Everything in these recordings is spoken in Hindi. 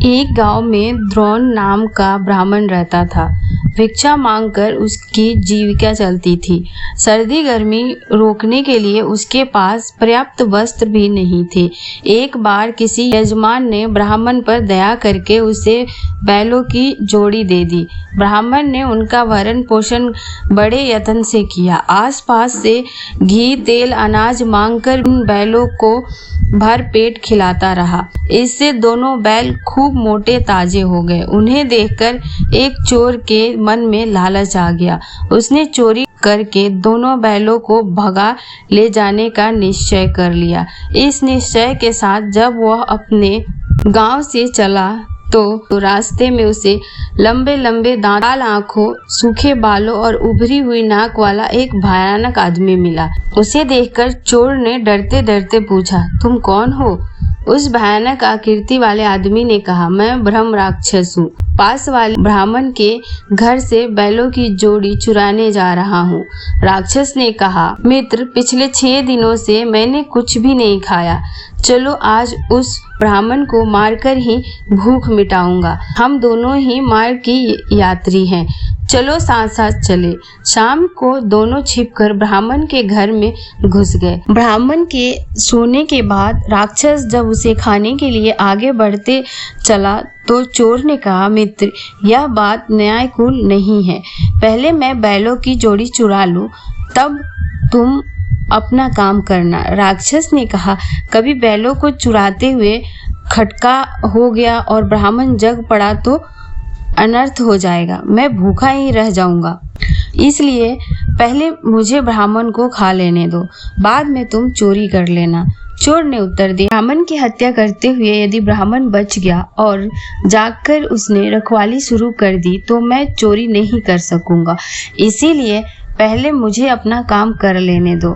एक गांव में द्रोण नाम का ब्राह्मण रहता था। भिक्षा मांगकर उसकी जीविका चलती थी। सर्दी गर्मी रोकने के लिए उसके पास पर्याप्त वस्त्र भी नहीं थे। एक बार किसी यजमान ने ब्राह्मण पर दया करके उसे बैलों की जोड़ी दे दी। ब्राह्मण ने उनका भरण पोषण बड़े यत्न से किया। आसपास से घी तेल अनाज मांगकर उन बैलों को भर पेट खिलाता रहा। इससे दोनों बैल खूब मोटे ताजे हो गए। उन्हें देखकर एक चोर के मन में लालच आ गया। उसने चोरी करके दोनों बैलों को भगा ले जाने का निश्चय कर लिया। इस निश्चय के साथ जब वह अपने गांव से चला तो रास्ते में उसे लंबे लंबे दांत, लाल आंखों, सूखे बालों और उभरी हुई नाक वाला एक भयानक आदमी मिला। उसे देखकर चोर ने डरते डरते पूछा, तुम कौन हो? उस भयानक आकृति वाले आदमी ने कहा, मैं ब्रह्म राक्षस हूँ। पास वाले ब्राह्मण के घर से बैलों की जोड़ी चुराने जा रहा हूँ। राक्षस ने कहा, मित्र, पिछले 6 दिनों से मैंने कुछ भी नहीं खाया। चलो आज उस ब्राह्मण को मारकर ही भूख मिटाऊंगा। हम दोनों ही मार्ग की यात्री हैं। चलो साथ साथ चले। शाम को दोनों छिपकर ब्राह्मण के घर में घुस गए। ब्राह्मण के सोने के बाद राक्षस जब उसे खाने के लिए आगे बढ़ते चला तो चोर ने कहा, मित्र, यह बात न्यायपूर्ण नहीं है। पहले मैं बैलों की जोड़ी चुरा लूं, तब तुम अपना काम करना। राक्षस ने कहा, कभी बैलों को चुराते हुए खटका हो गया और ब्राह्मण जग पड़ा तो अनर्थ हो जाएगा। मैं भूखा ही रह जाऊंगा। इसलिए पहले मुझे ब्राह्मण को खा लेने दो, बाद में तुम चोरी कर लेना। चोर ने उत्तर दिया, ब्राह्मण की हत्या करते हुए यदि ब्राह्मण बच गया और जागकर उसने रखवाली शुरू कर दी तो मैं चोरी नहीं कर सकूंगा। इसीलिए पहले मुझे अपना काम कर लेने दो।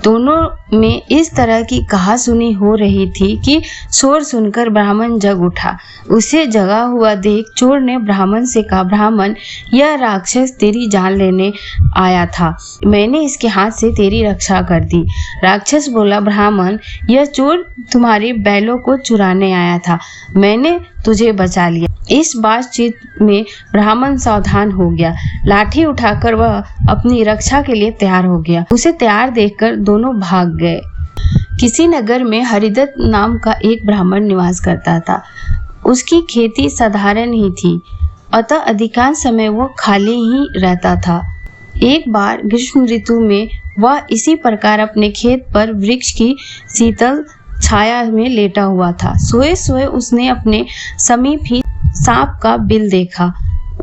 दोनों में इस तरह की कहासुनी हो रही थी कि शोर सुनकर ब्राह्मण जग उठा। उसे जगा हुआ देख चोर ने ब्राह्मण से कहा, ब्राह्मण, यह राक्षस तेरी जान लेने आया था। मैंने इसके हाथ से तेरी रक्षा कर दी। राक्षस बोला, ब्राह्मण, यह चोर तुम्हारे बैलों को चुराने आया था। मैंने तुझे बचा लिया। इस बातचीत में ब्राह्मण सावधान हो गया। लाठी उठाकर वह अपनी रक्षा के लिए तैयार हो गया। उसे तैयार देखकर दोनों भाग गए। किसी नगर में हरिदत्त नाम का एक ब्राह्मण निवास करता था। उसकी खेती साधारण ही थी, अतः अधिकांश समय वो खाली ही रहता था। एक बार ग्रीष्म ऋतु में वह इसी प्रकार अपने खेत पर वृक्ष की शीतल छाया में लेटा हुआ था। सोए सोए उसने अपने समीप ही सांप का बिल देखा।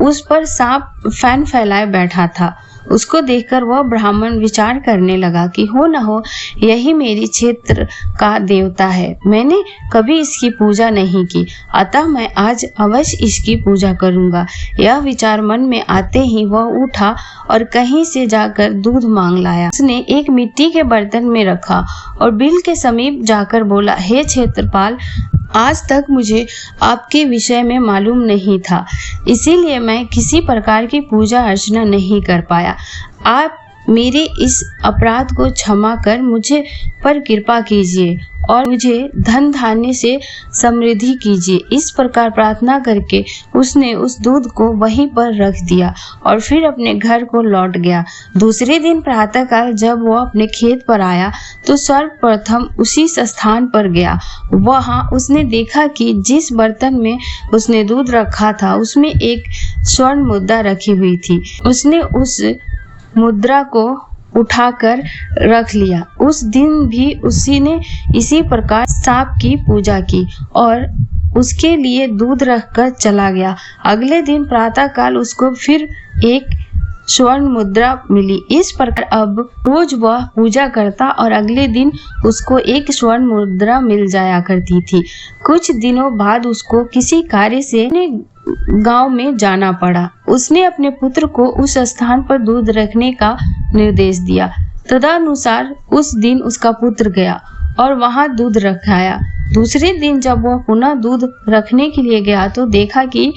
उस पर सांप फैन फैलाए बैठा था। उसको देखकर वह ब्राह्मण विचार करने लगा कि हो न हो यही मेरी क्षेत्र का देवता है। मैंने कभी इसकी पूजा नहीं की, अतः मैं आज अवश्य इसकी पूजा करूंगा। यह विचार मन में आते ही वह उठा और कहीं से जाकर दूध मांग लाया। उसने एक मिट्टी के बर्तन में रखा और बिल के समीप जाकर बोला, हे क्षेत्रपाल, आज तक मुझे आपके विषय में मालूम नहीं था, इसीलिए मैं किसी प्रकार की पूजा अर्चना नहीं कर पाया। आप मेरे इस अपराध को क्षमा कर मुझे पर कृपा कीजिए और मुझे धन धान्य से समृद्धि कीजिए। इस प्रकार प्रार्थना करके उसने उस दूध को वहीं पर रख दिया और फिर अपने घर को लौट गया। दूसरे दिन प्रातःकाल जब वह अपने खेत पर आया तो सर्वप्रथम उसी स्थान पर गया। वहां उसने देखा कि जिस बर्तन में उसने दूध रखा था उसमें एक स्वर्ण मुद्रा रखी हुई थी। उसने उस मुद्रा को उठाकर रख लिया। उस दिन भी उसी ने इसी प्रकार सांप की पूजा की और उसके लिए दूध रखकर चला गया। अगले दिन प्रातःकाल उसको फिर एक स्वर्ण मुद्रा मिली। इस प्रकार अब रोज वह पूजा करता और अगले दिन उसको एक स्वर्ण मुद्रा मिल जाया करती थी। कुछ दिनों बाद उसको किसी कार्य से गांव में जाना पड़ा। उसने अपने पुत्र को उस स्थान पर दूध रखने का निर्देश दिया। तदनुसार उस दिन उसका पुत्र गया और वहां दूध रखाया। दूसरे दिन जब वह पुनः दूध रखने के लिए गया तो देखा कि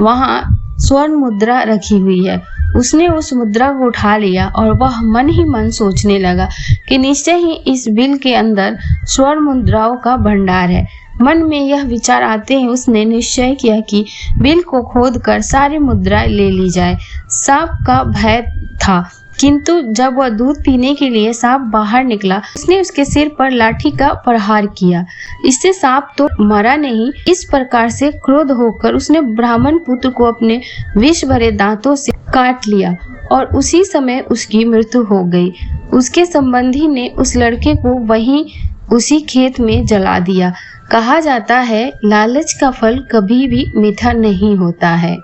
वहां स्वर्ण मुद्रा रखी हुई है। उसने उस मुद्रा को उठा लिया और वह मन ही मन सोचने लगा कि निश्चय ही इस बिल के अंदर स्वर्ण मुद्राओं का भंडार है। मन में यह विचार आते ही उसने निश्चय किया कि बिल को खोदकर सारी मुद्रा ले ली जाए। सांप का भय था, किंतु जब वह दूध पीने के लिए सांप बाहर निकला, उसने उसके सिर पर लाठी का प्रहार किया। इससे सांप तो मरा नहीं। इस प्रकार से क्रोध होकर उसने ब्राह्मण पुत्र को अपने विष भरे दांतों से काट लिया और उसी समय उसकी मृत्यु हो गई। उसके संबंधी ने उस लड़के को वहीं उसी खेत में जला दिया। कहा जाता है, लालच का फल कभी भी मीठा नहीं होता है।